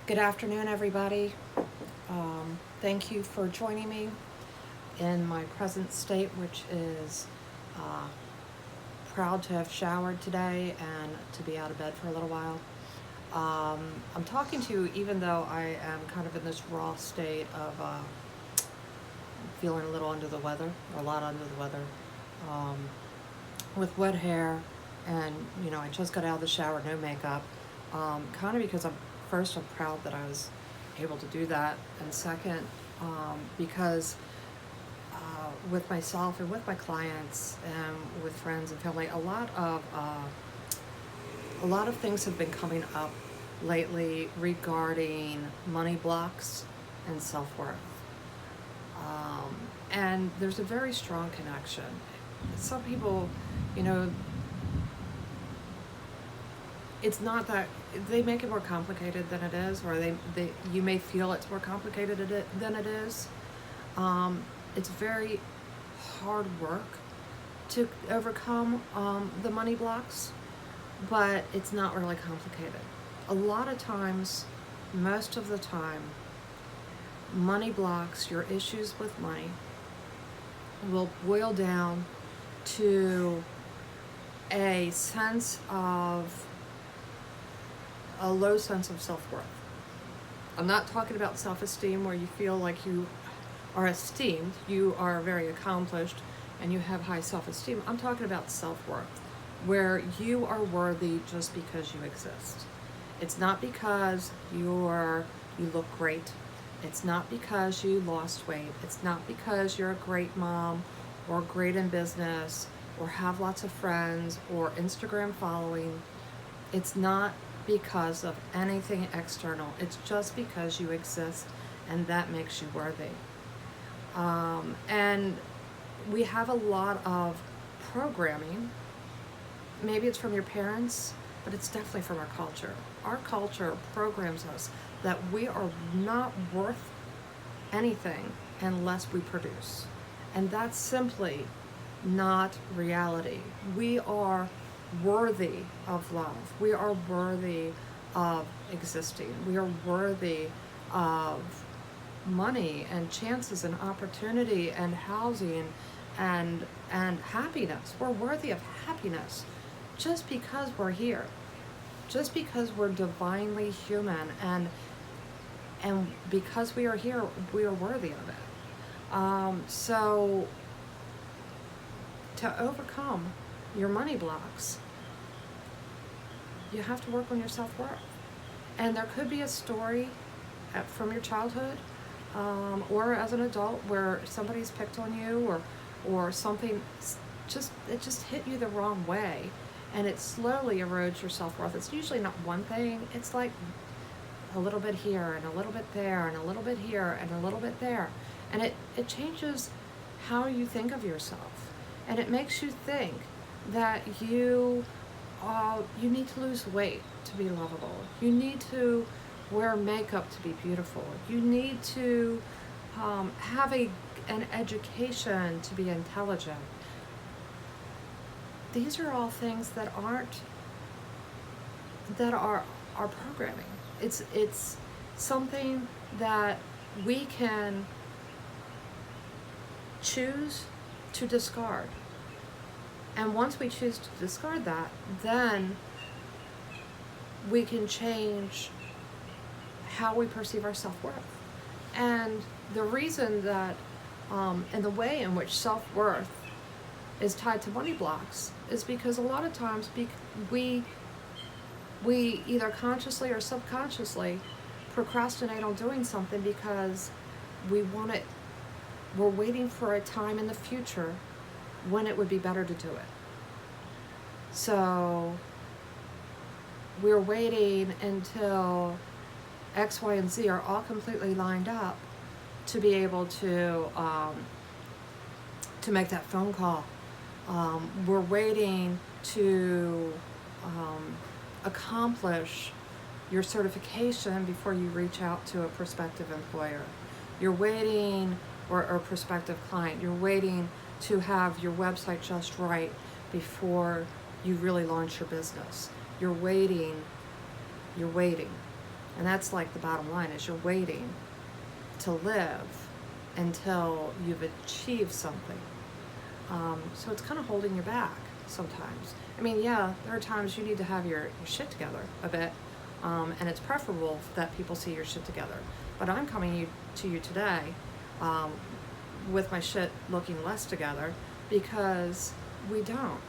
Good afternoon, everybody. Thank you for joining me in my present state, which is uh, proud to have showered today and to be out of bed for a little while. I'm talking to you even though I am kind of in this raw state of feeling a little under the weather, or a lot under the weather, um, with wet hair, and I just got out of the shower, no makeup. Kind of because I'm proud that I was able to do that, and second, because with myself and with my clients and with friends and family, a lot of things have been coming up lately regarding money blocks and self-worth. And there's a very strong connection. Some people, you know, it's not that they make it more complicated than it is, or you may feel it's more complicated than it is. It's very hard work to overcome the money blocks, but it's not really complicated. A lot of times, most of the time, money blocks, your issues with money, will boil down to a low sense of self-worth. I'm not talking about self-esteem where you feel like you are esteemed, you are very accomplished, and you have high self-esteem. I'm talking about self-worth, where you are worthy just because you exist. It's not because you look great. It's not because you lost weight. It's not because you're a great mom or great in business or have lots of friends or Instagram following. It's not because of anything external. It's just because you exist, and that makes you worthy. And we have a lot of programming. Maybe it's from your parents, but it's definitely from our culture. Our culture programs us that we are not worth anything unless we produce. And that's simply not reality. We are worthy of love. We are worthy of existing. We are worthy of money and chances and opportunity and housing and happiness. We're worthy of happiness just because we're here. Just because we're divinely human, and because we are here, we are worthy of it. So to overcome your money blocks, you have to work on your self-worth. And there could be a story from your childhood, or as an adult, where somebody's picked on you, or something just hit you the wrong way, and it slowly erodes your self-worth. It's usually not one thing. It's like a little bit here and a little bit there and a little bit here and a little bit there, and it changes how you think of yourself, and it makes you think that you need to lose weight to be lovable. You need to wear makeup to be beautiful. You need to have an education to be intelligent. These are all things that are programming. It's something that we can choose to discard. And once we choose to discard that, then we can change how we perceive our self-worth. And the reason that, and the way in which self-worth is tied to money blocks is because a lot of times we either consciously or subconsciously procrastinate on doing something because we're waiting for a time in the future when it would be better to do it. So we're waiting until X, Y, and Z are all completely lined up to be able to make that phone call. We're waiting to accomplish your certification before you reach out to a prospective employer. You're waiting, or prospective client, you're waiting to have your website just right before you really launch your business. You're waiting. And that's like the bottom line, is you're waiting to live until you've achieved something. So it's kind of holding you back sometimes. I mean, yeah, there are times you need to have your shit together a bit, and it's preferable that people see your shit together. But I'm coming to you today with my shit looking less together, because we don't.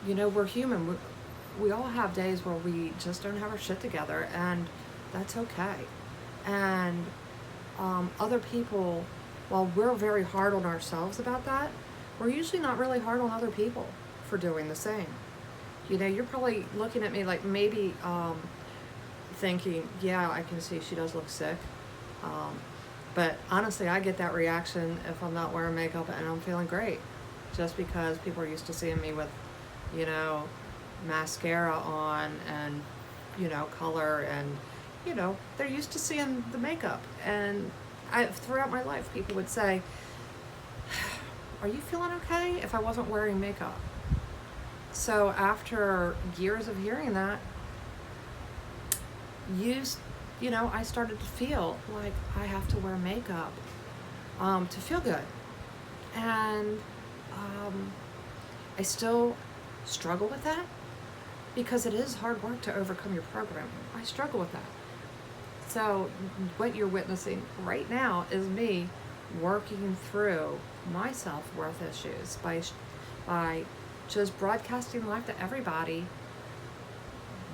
You know, we're human. We all have days where we just don't have our shit together, and that's okay. And other people, while we're very hard on ourselves about that, we're usually not really hard on other people for doing the same. You know, you're probably looking at me like maybe thinking, yeah, I can see she does look sick. But honestly, I get that reaction if I'm not wearing makeup and I'm feeling great. Just because people are used to seeing me with, you know, mascara on and, you know, color, and, you know, they're used to seeing the makeup. And throughout my life, people would say, are you feeling okay if I wasn't wearing makeup? So after years of hearing that, you know, I started to feel like I have to wear makeup to feel good. And I still struggle with that, because it is hard work to overcome your programming. I struggle with that. So what you're witnessing right now is me working through my self-worth issues by just broadcasting life to everybody.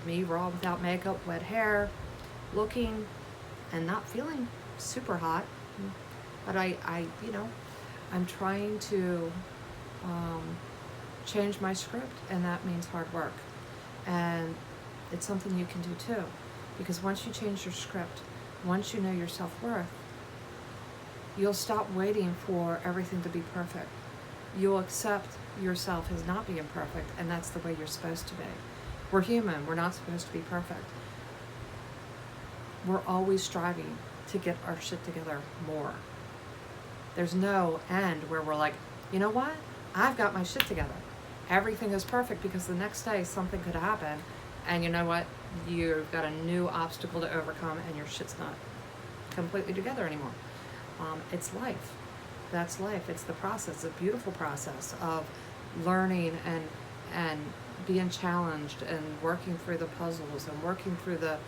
Me raw, without makeup, wet hair, looking and not feeling super hot. But I you know, I'm trying to change my script, and that means hard work. And it's something you can do too, because once you change your script, once you know your self-worth, you'll stop waiting for everything to be perfect. You'll accept yourself as not being perfect, and that's the way you're supposed to be. We're human. We're not supposed to be perfect. We're always striving to get our shit together more. There's no end where we're like, you know what? I've got my shit together. Everything is perfect, because the next day something could happen, and you know what? You've got a new obstacle to overcome, and your shit's not completely together anymore. It's life. That's life. It's the process, a beautiful process of learning and being challenged and working through the puzzles and working through the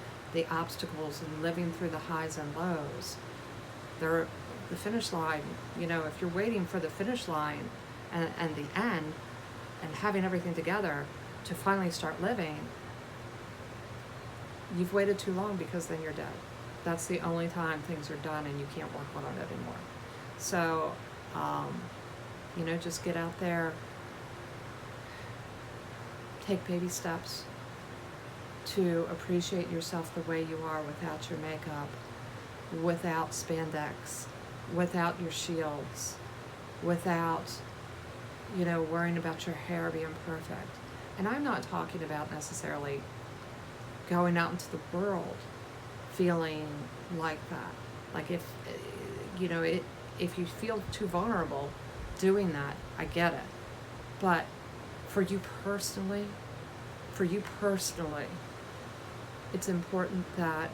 obstacles and living through the highs and lows. The finish line, you know, if you're waiting for the finish line and the end and having everything together to finally start living, you've waited too long, because then you're dead. That's the only time things are done and you can't work on it anymore. So, you know, just get out there, take baby steps to appreciate yourself the way you are, without your makeup, without spandex, without your shields, without, you know, worrying about your hair being perfect. And I'm not talking about necessarily going out into the world feeling like that. Like if, you know, if you feel too vulnerable doing that, I get it. But for you personally, it's important that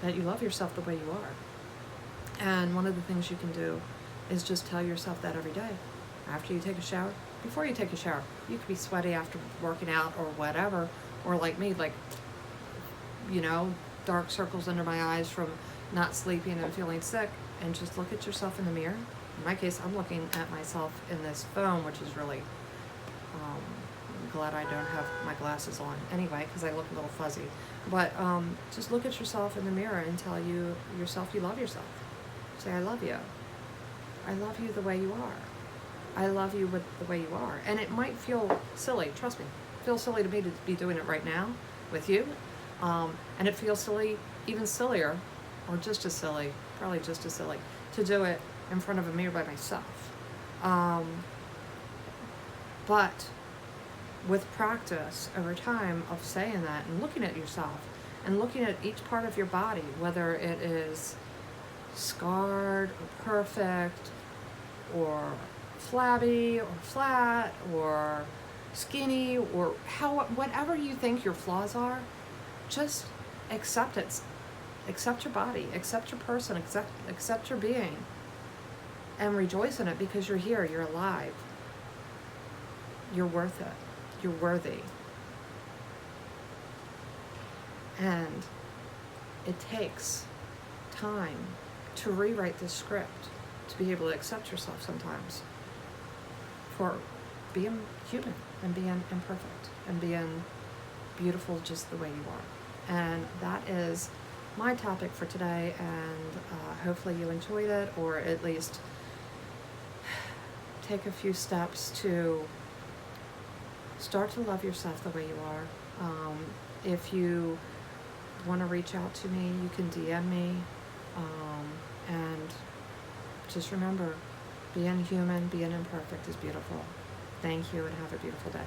you love yourself the way you are. And one of the things you can do is just tell yourself that every day. After you take a shower, before you take a shower. You could be sweaty after working out or whatever, or like me, like, you know, dark circles under my eyes from not sleeping and feeling sick, and just look at yourself in the mirror. In my case, I'm looking at myself in this phone, which is really, I'm glad I don't have my glasses on anyway, because I look a little fuzzy. But just look at yourself in the mirror and tell yourself you love yourself. Say, I love you. I love you the way you are. I love you with the way you are. And it might feel silly, trust me. It feels silly to me to be doing it right now with you. And it feels silly, even sillier, or just as silly, probably just as silly, to do it in front of a mirror by myself. But with practice over time of saying that and looking at yourself and looking at each part of your body, whether it is scarred or perfect or flabby or flat or skinny or whatever you think your flaws are, just accept it. Accept your body, accept your person, accept your being, and rejoice in it because you're here, you're alive. You're worth it. You're worthy. And it takes time to rewrite this script, to be able to accept yourself sometimes for being human and being imperfect and being beautiful just the way you are. And that is my topic for today, and hopefully you enjoyed it, or at least take a few steps to start to love yourself the way you are. If you want to reach out to me, you can DM me, and just remember, being human, being imperfect is beautiful. Thank you, and have a beautiful day.